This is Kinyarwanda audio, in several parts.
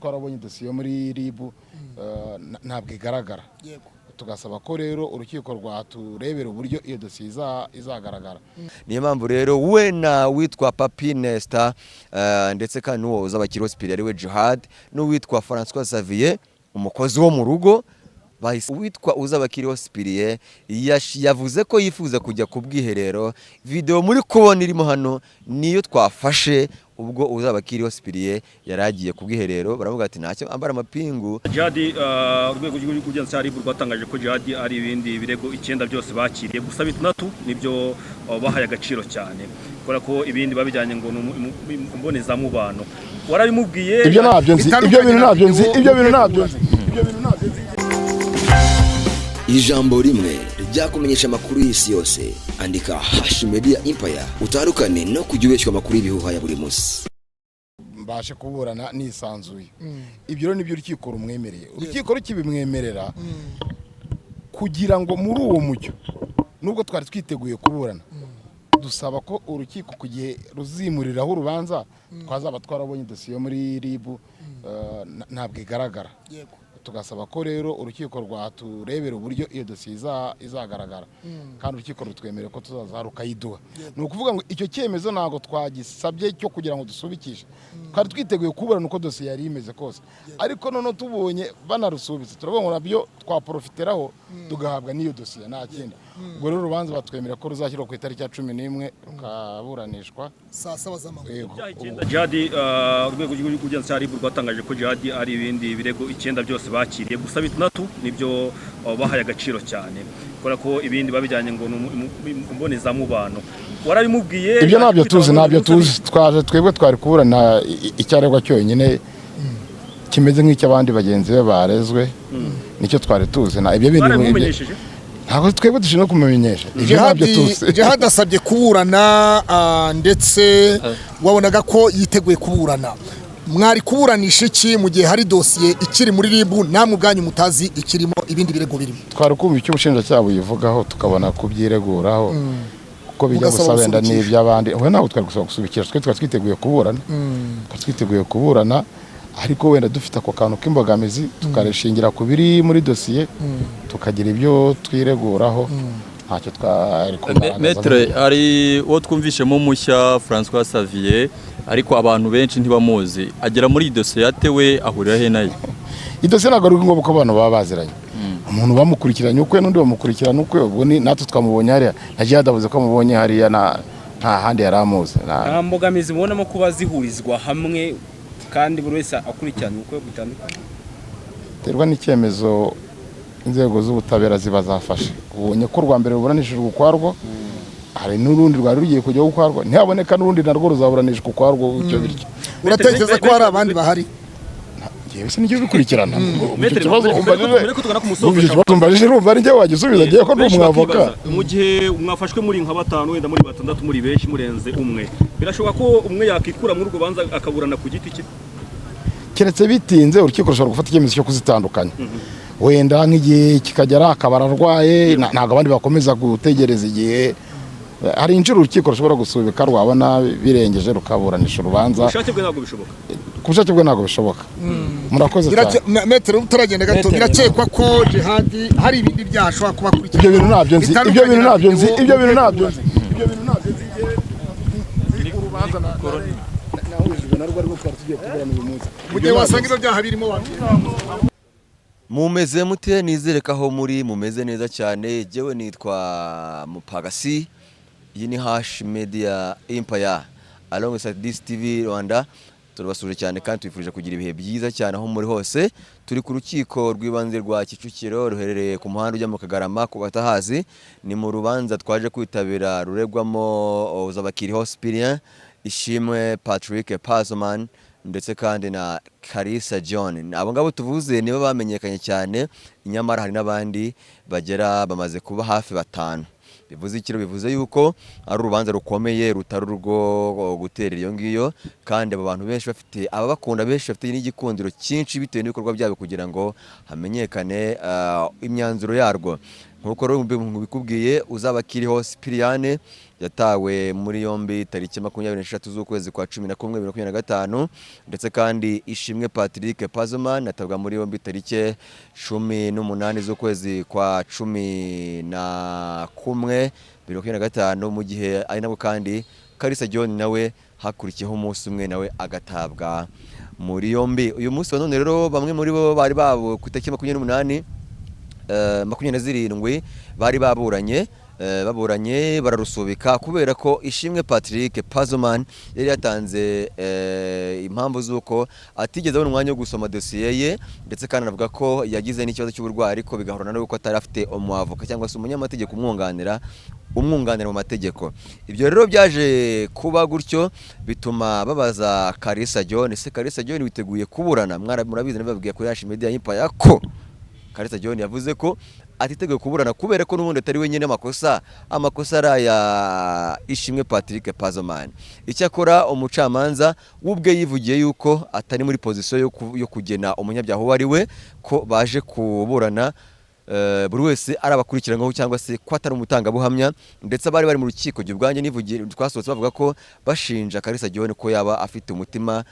twarabonye dosiye muri RIB ntabwo igaragara, tugasaba ko rero urukiko rwaturebera uburyo iyo dosiye izagaragara. Niyo mpamvu rero we na witwa Papi Nesta ndetse kandi n'uwo uzabakiriho Spirit ari we Jihad n'uwitwa François Xavier umukozi wo mu rugo bahise witwa uzabakiriho Spirit yavuze ko yifuza kujya ku bwiherero. Video muri kubona irimo hano niyo twafashe ubwo uzabakiriho Spirit yaragiye ku bwiherero, baravuga ati ntacyo ambara amapingu. Jihad urwego rw'ubugenzacyaha RIB rwatangaje ko Jihad ari ibindi birego 9 byose bakiriye, gusa 3 nibyo bahaye agaciro cyane kubera ko ibindi babijyanye ngo mbonezamubano. Warabimubwiye ibyo nabyo nzi, ibyo bintu nabyo nzi. Ijambo rimwe ryakumenyesha amakuru y'isi yose, andika #Media Empire utarukane no kujyubeshwa amakuru y'ibihuha ya buri munsi. Mbashe kuburana nisanzuye. Ibyo rero nibyo urukiko rumwemereye. Urukiko rukibimwemerera kugira ngo muri uwo mucyo nubwo twari twiteguye kuburana, dusaba ko urukiko kugiye ruzimuriraho urubanza twazaba twarabonye dosiye muri RIB ntabwo igaragara, tugasaba ko rero urukiko rwaturebera uburyo iyo dosiye izagaragara, kandi urukiko rutwemerera ko tuzaza rukayiduha. Ni ukuvuga ngo icyo cyemezo ntabwo twagisabye cyo kugira ngo dusubikishe, twari twiteguye kuburana uko dosiye yari imeze kose, ariko none tubonye banarusubitse turabona nabyo twaprofiteraho tugahabwa n'iyo dosiye nta kindi. Ubwo rero urubanza batwemerera ko ruzashyirwa ku itariki ya 11 rukaburanishwa saa 7 z'amanywa. Jihad urwego rw'ubugenzacyaha RIB rwatangaje ko Jihad ari ibindi birego 9 byose bakiriye, gusa 3 nibyo bahaye agaciro cyane kubera ko ibindi babijyanye ngo mbonezamubano. Warabimubwiye ibyo nabyo tuzi twebwe twari kuburana icyaregwa cyonyine kimeze nk'icy'abandi bagenzi be barezwe, nicyo twari tuzi. Na ibyo bintu ntabwo twebwe dushobora kumenyesha. Jihad asabye kuburana ndetse wabonaga ko yiteguye kuburana. Mwari kuburanisha iki mu gihe hari dosiye ikiri muri RIB namwe ubwanyu mutazi ikirimo ibindi birego birimo? Twari kumva icyo ubushinjacyaha buyivugaho tukabona kubyireguraho kuko bijya gusabenda n'iby'abandi. We ntabwo twari gusaba gusubikira, twari twiteguye kuburana ariko wenda dufite ako kantu k'imbogamizi tukareshingira ku biri muri dosiye tukagira ibyo twireguraho. Ntacyo twari kugaragaza. Maître ari wo twumvishemo mushya François Xavier, ariko abantu benshi ntibamuzi, agera muri dosiye yatewe ahurira he nayo? Idosiye ntabwo ari ngombwa ko abantu baba baziranye. Umuntu bamukurikiranye ukwe n'undi bamukurikirana ukwe, ubwo ni natwe twamubonye hariya na Jihad avuze ko mubonye hariya nta handi yari amuzi. Nta mbogamizi mubonamo kuba zihurizwa hamwe kandi buri wese akurikirana ukwe bitandukanye? Terwa n'icyemezo inzego z'ubutabera ziba zafashe. Ubonye ko rwa mbere ruburanishijwe ukwarwo, hari n'urundi rwari rugiye kujya ukwarwo, ntihaboneka n'urundi narwo ruzaburanishwa ukwarwo. Icyo bityo uratekereza ko hari abandi bahari? Ngiye se nijye bikurikirana. Ikibazo umbajije urumva ari njye wagisubiza ngiye ko n'umwavoka. Mu gihe mwafashwe muri nka 5 wenda muri 6 muri benshi murenze umwe, birashoboka ko umwe yakikura muri urwo banza akaburana ku giti cye? Keretse bitinze urukiko rushobora gufata icyemezo cyo kuzitandukanya. Wenda nk'igihe kikagera akabara arwaye, ntabwo abandi bakomeza gutegereza igihe. Hari inshuro urukiko rushobora gusubika rwabona birengeje rukaburanisha urubanza. Ubushake bwe ntabwo bishoboka. Kubushake bwe ntabwo bishoboka. Murakoze cyane. Metero utaragenda gato birakekwa ko Jihad hari ibindi byashobora kuba kuri ibyo bintu nabyo nzi. Urubanza nahujwe narwo ariko twari tugiye kuburana uyu munsi. Mu gihe wasanga ibyo byaha birimo Mumeze mute? Nizereka aho muri mumeze neza cyane. Jewe nitwa Mupagasi, iyi ni #Media Empire alongside this TV Rwanda. Turabasuje cyane kandi twifurije kugira ibihe byiza cyane aho muri hose. Turi ku rukiko rw'ibanze rwa Kicukiro ruherereye ku muhanda ujya mu Kagarama ku batahazi. Ni mu rubanza twaje kwitabira ruregwamo uzabakiriho Spirit, Ishimwe Patrick Pazoman ndetse kandi na Karisa John. Abo ngabo tuvuze nibo bamenyekanye cyane, inyamara hari n'abandi bagera bamaze kuba hafi 5. Bivuze ikiro bivuze yuko ari urubanza rukomeye rutari urwo guterera iyo ngiyo, kandi abo bantu benshi bafite ababakunda benshi bafite n'igikundiro cyinshi bitewe n'ibikorwa byabo kugira ngo hamenyekane imyanzuro yarwo. nkuko rero bikubwiye uzaba akiriho Sipiriyane yatawe muri yombi tariki 23 z'ukwezi kwa 11 2025 ndetse kandi Ishimwe Patrick Pazoman atabwa muri yombi tariki 18 z'ukwezi kwa 11 2025 mu gihe ari nabwo kandi Kalisa John nawe hakurikiyeho umunsi umwe nawe agatabwa muri yombi. Uyu munsi wa none rero bamwe muri bo bari babo ku itariki 28 27 bari baburanye bararusubika kubera ko Ishimwe Patrick Pazoman yari yatanze impamvu z'uko atigeze abona umwanya wo gusoma dosiye ye ndetse kandi anavuga ko yagize n'ikibazo cy'uburwayi ariko bigahorana n'uko atari afite umuavoka cyangwa se umunyamategeko umwunganira mu mategeko. Ibyo rero byaje kuba gutyo bituma babaza Kalisa John, se Kalisa John witeguye kuburana? Murabizi nababwiye kuri Hash Media Empire ko Kalisa John yavuze ko atiteguye kuburana kubera ko n'ubundi atari wenyine amakosa araya Ishimwe Patrick Pazoman. Icyakora umucamanza wubwe yivugiye yuko atari muri position yo kugena umunyabyaha uwo ari we, ko baje kuburana buri wese arabakurikiranaho cyangwa se ko atari umutangabuhamya, ndetse bari mu rukiko ubwanjye nivugiye twasohotse bavuga ko bashinja Kalisa John ko yaba afite umutima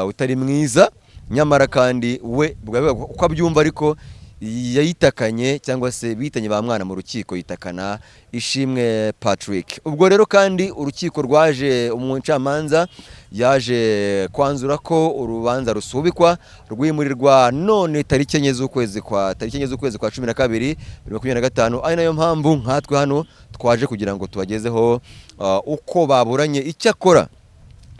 utari mwiza, nyamara kandi we uko abyumva ariko yayitakanye cyangwa se bitanye ba mwana mu rukiko yitakana Ishimwe Patrick. Ubwo rero kandi urukiko rwaje umucamanza yaje kwanzura ko urubanza rusubikwa rwimurirwa none tariki 4 z'ukwezi kwa 12 2025. Ari nayo mpamvu nkatwe hano twaje kugira ngo tubagezeho uko baburanye. Icyakora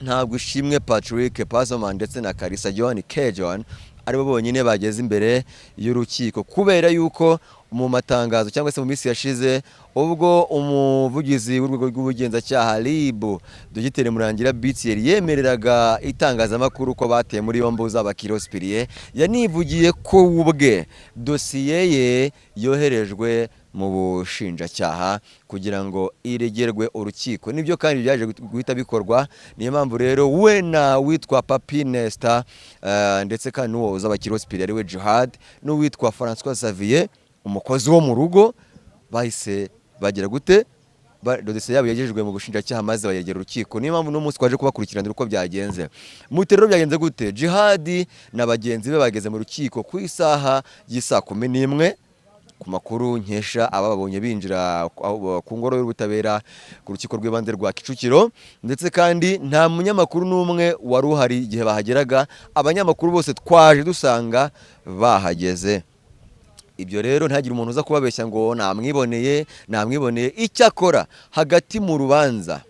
ntabwo Ishimwe Patrick Pazoman ndetse na Kalisa John Kejon aribo bonyine bageze imbere y'urukiko, kubera yuko mu matangazo cyangwa se mu minsi yashize ubwo umuvugizi w'urwego rw'ubugenzacyaha RIB Dogiteri Murangira Bitsi yemereraga itangazamakuru ko bateye muri yombi uzaba Sipiriyane, yanivugiye ko ubwe dosiye ye yoherejwe mu bushinjacyaha kugira ngo iregerwe urukiko. Nibyo kandi byaje guhita bikorwa. Niyo mpamvu rero we na witwa Papi Nesta ndetse kandi n'uwo uzaba Sipiriyane we Jihad n'uwitwa François Xavier umukozi wo mu rugo bahise bagira gute dosiye yabo yagejejwe mu bushinjacyaha maze bayegera urukiko. Niyo mpamvu n'umunsi twaje kubakurikiranira uko byagenze. Mutero byagenze gute? Jihad na bagenzi be bageze mu rukiko ku isaha y'isa 11 ku makuru nkesha ababonye binjira ku ngoro y'ubutabera ku rukiko rw'ibanze rwa Kicukiro, ndetse kandi nta munyamakuru n'umwe wari uhari igihe bahageraga. Abanyamakuru bose twaje dusanga bahageze. Ibyo rero ntagire umuntu uza kubabeshya ngo namwiboneye. Icyakora hagati mu rubanza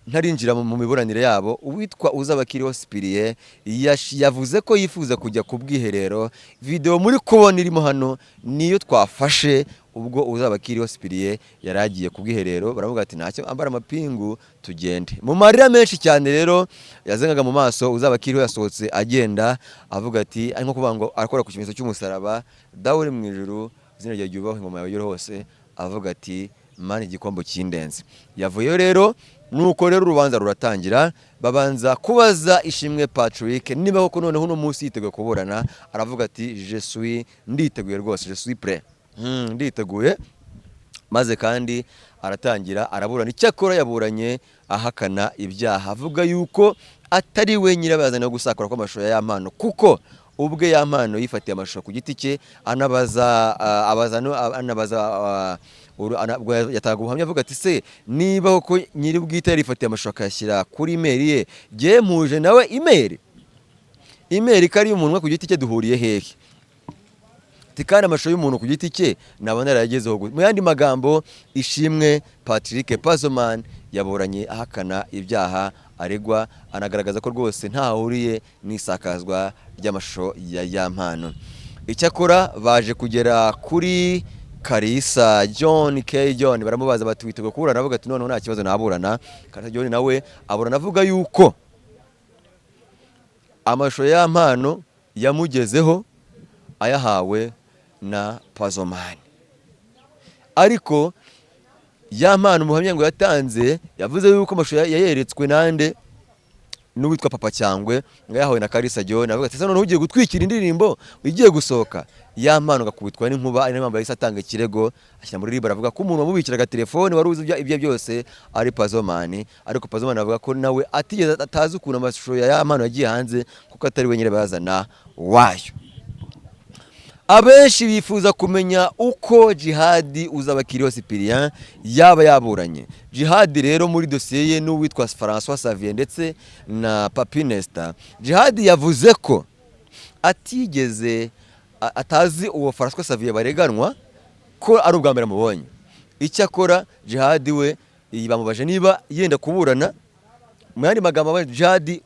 ntarinjira mu miburanire yabo, uwitwa uzaba Sipiriyane yavuze ko yifuza kujya ku bwiherero. Video muri kubona irimo hano niyo twafashe ubwo uzaba Sipiriyane yaragiye ku bwiherero, baravuga ati ntacyo ambara amapingu tugende. Mu marira menshi cyane rero yazengaga mu maso, uzaba yasohotse agenda avuga ati arimo kuvuga ngo arakora ku kimenyetso cy'umusaraba, dawe uri mu ijuru izina ryawe ryubahwe ingoma yawe yuri hose, avuga ati mani igikombo cy'indenzi. Yavuyeyo rero nuko rero urubanza ruratangira, babanza kubaza Ishimwe Patrick niba koko noneho uno munsi yiteguye kuburana. Aravuga ati nditeguye rwose, je suis prêt, nditeguye. Maze kandi aratangira araburana. Icyakora yaburanye ahakana ibyaha, avuga yuko atari we nyirabazana no gusakura kw'amashusho ya Yampano, kuko ubwe Yampano yifatiye amashusho ku giti cye, anabaza yatanga ubuhamya avuga ati se niba koko nyiri bwite yarifatiye amashusho akayashyira kuri email ye, giye muje nawe email kari umuntu ku giti cye duhuriye hehe? Tikana amashusho y'umuntu ku giti cye nabona yaragezeho. Mu yandi magambo Ishimwe Patrick Pazoman yaburanye ahakana ibyaha aregwa, anagaragaza ko rwose ntahuriye n'isakazwa ry'amashusho ya Yampano. Icyakora baje kugera kuri Kalisa John Kejon baramubaza bati witeguye kuburana? Avuga ati none nta kibazo naburana. Kalisa John nawe aburana avuga yuko amashusho ya Yampano yamugezeho ayahawe na Pazoman, ariko Yampano umuhamya ngo yatanze yavuze yuko amashusho yayeretswe nande n'uwitwa Papa Cyangwe ngo yahawe na Kalisa John avuga ati ese none ugiye gutwikira indirimbo ugiye gusohoka ya mpano gakubitwa n'inkuba ari mpamvu yahise atanga ikirego ashyira muri riba aravuga ko umuntu wamubikiraga telefone wari uzi ibyo byose ari Pazomani ariko Pazomani avuga ko nawe atigeze atazi ukuntu amashusho ya mpano yagiye hanze kuko atari wenyine bazana wayo. Abenshi bifuza kumenya uko Jihad uzabakiriho Cyprien yaba yaburanye. Jihad rero muri dosiye ye n'uwitwa François Xavier ndetse na Papi Nesta, Jihad yavuze ko atigeze atazi uwo François Xavier bareganwa ko ari ubwa mbere mubonye. Icyakora Jihad we bamubaje niba yenda kuburana mu yandi magambo aba Jihad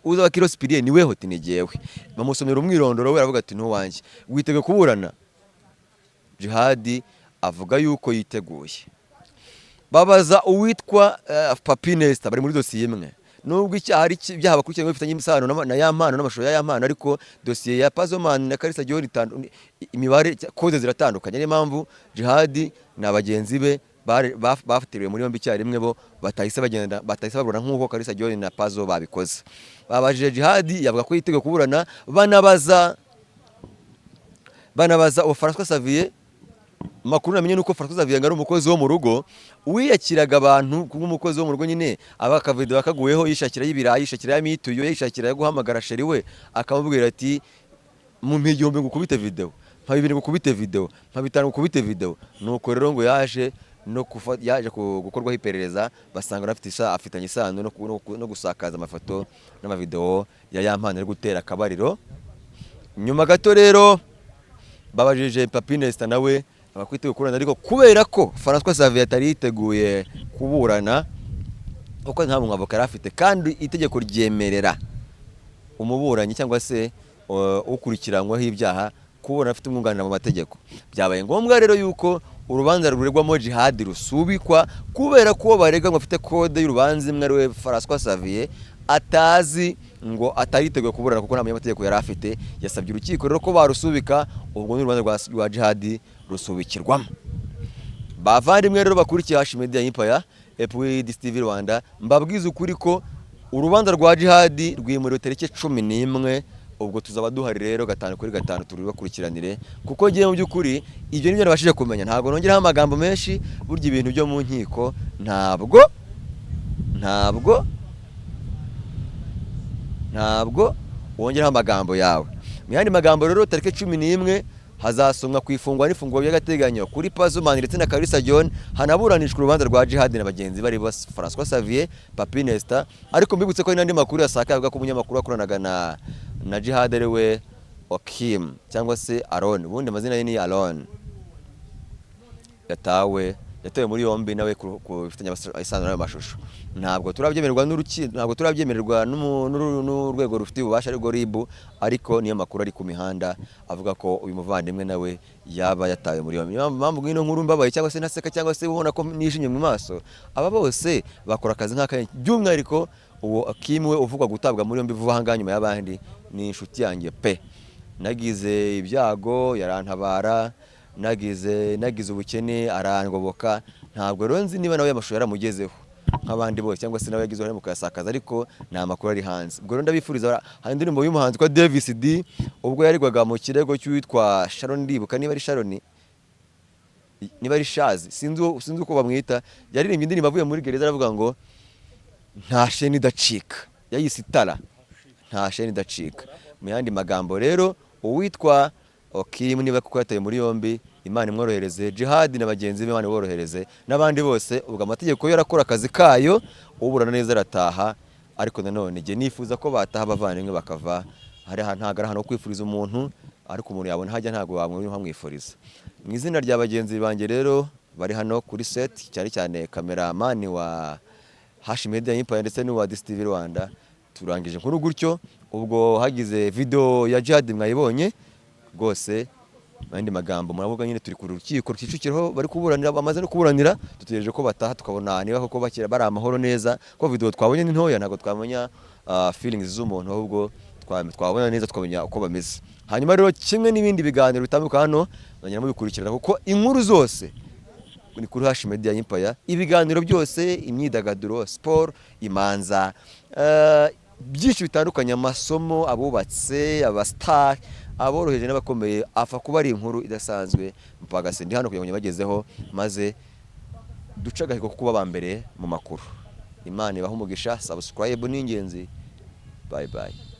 uzabakiriho Cyprien niwe hoti negewe. Bamusomera umwirondoro we aravuga ati ntuwanjye witege kuburana. Jihad avuga yuko yiteguye. Babaza uwitwa Papi Nesta bari muri dosiye imwe. Nubwo icyaha ari ibyaha bakurikiranye bifitanye imisano na ya mpano n'amashusho ya mpano ariko dosiye ya Pazomani na Kalisa John imibare kode ziratandukanye. Niyo mpamvu Jihad na bagenzi be bafatiriwe muri yombi icyarimwe bo batahise baburana nk'uko Kalisa John na Pazo babikoze. Babajije Jihad yavuga ko yiteguye kuburana banabaza uwo François Xavier. Makuru namenye nuko François Xavier ngari umukozi wo mu rugo wiyakiraga abantu nk'umukozi wo mu rugo nyine abaka video akaguyeho yishakira y'ibirayi yishakira y'amituyo yishakira yo guhamagara sheri we akamubwira ati mu mpigihombe ngukubite video mpa bibiri ngukubite video mpa bitanu ngukubite video nuko rero ngo yaje gukorwaho iperereza basanga afitanye isano no gusakaza amafoto n'amavideo ya mpano ari gutera akabariro. Nyuma gato rero babajije Papi Nesta nawe abakwiteguye kuburana ariko kubera ko François Xavier atari yiteguye kuburana uko nta mwavoka afite kandi itegeko ryemerera umuburanyi cyangwa se ukurikiranyweho ibyaha kuburana afite umwunganira mu mategeko. Byabaye ngombwa rero yuko urubanza ruregwamo Jihad rusubikwa kubera ko barega ngo afite code y'urubanza imwe ari we François Xavier atazi ngo atariteguye kuburana kuko nta mategeko yari afite. Yasabye urukiko rero ko barusubika ubwo n'urubanza rwa Jihad rusubikirwamo. Bavandimwe rero bakurikiye Hash Media Empire Epwid TV Rwanda mbabwiza ukuri ko urubanza rwa Jihad rwimuriwe tariki 11 ubwo tuzaba duhari rero 5/5 turi bakurikiranire kuko giye mu byukuri ibyo nibyo nabashije kumenya ntago nongeraho amagambo menshi burya ibintu byo mu nkiko ntabwo wongeraho amagambo yawe. Mu yandi magambo rero tariki 11 hazasomwa kwifungwa n'ifungwa by'agateganyo kuri Pazomani ndetse na Kalisa John hanaburanishwa urubanza rwa Jihad na bagenzi bari bose François Xavier Papi Nesta. Ariko mbibutse ko n'andi makuru yasaka avuga ko umunyamakuru akoranaga na Jihad ari we Okim cyangwa se Aaron ubundi amazina ye ni Aaron yatawe muri yombi nawe kufitanya isano n'amashusho. Ntabwo turabyemererwa n'urukiko ntabwo turabyemererwa n'urwego rufite ububasha ariko RIB ariko niyo makuru ari ku mihanda avuga ko uyu muvandimwe nawe yaba yatawe muri yombi. Mpamvu ngino nkuru mbabaye cyangwa se naseka cyangwa se ubona ko nishimye mu maso aba bose bakora akazi nk'aka by'umwihariko uwo Akimwe uvugwa gutabwa muri yombi vuba hanga nyuma y'abandi ni inshuti yanjye pe. Nagize ibyago yarantabara nagize ubukene arangoboka ntabwo rero nzi niba nawe amashusho yaramugezeho nk'abandi bose cyangwa se nawe yagize uruhare mu kuyasakaza ariko nta makuru ari hanze. Ubwo rero ndabifuriza hari indirimbo y'umuhanzi kwa Davis D ubwo yarigwaga mu kirego cy'uwitwa Sharon ndibuka niba ari Sharon niba ari Shazi sinzi uko bamwita yaririmbye indirimbo avuye muri gereza aravuga ngo nta sheni idacika yayisitara nta sheni idacika. Mu yandi magambo rero uwitwa Okim niba kuko yataye muri yombi Imana imworohereze Jihad na bagenzi be Imana borohereze n'abandi bose ubwo amategeko yo yarakora akazi kayo uburana neza arataha. Ariko nanone je nifuza ko bataha bavandimwe bakava hari ntagara hano kwifuriza umuntu ariko umuntu yabona hajya ntago wamwifuriza. Mu izina rya bagenzi banjye rero bari hano kuri set cyane cameraman wa Hash Media Empire ndetse n'uwa TV Rwanda turangije nkuru gutyo ubwo hagize video ya Jihad mwayibonye rwose bandi magambo muravuga nyine turi ku rukiko Kicukiro bari kuburanira bamaze no kuburanira dutegereje ko bataha tukabona niba koko bakira bari amahoro neza ko video twabonye ni ntoya ntago twamenya feelings z'umuntu ahubwo twabona neza twamenya uko bameze. Hanyuma rero kimwe n'ibindi biganiro bitambuka hano banyira mu bikurikirana kuko inkuru zose ni kuri Hash Media Empire ibiganiro byose imyidagaduro sport imanza byinshi bitandukanye, amasomo, abubatse, abastar, aboroheje n'abakomeye, apfa kuba ari inkuru idasanzwe. Mpagase ndi hano kugira ngo nyabagezeho maze duce agahigo ko kuba ba mbere mu makuru. Imana ibaha umugisha, subscribe ni ingenzi. Bye bye.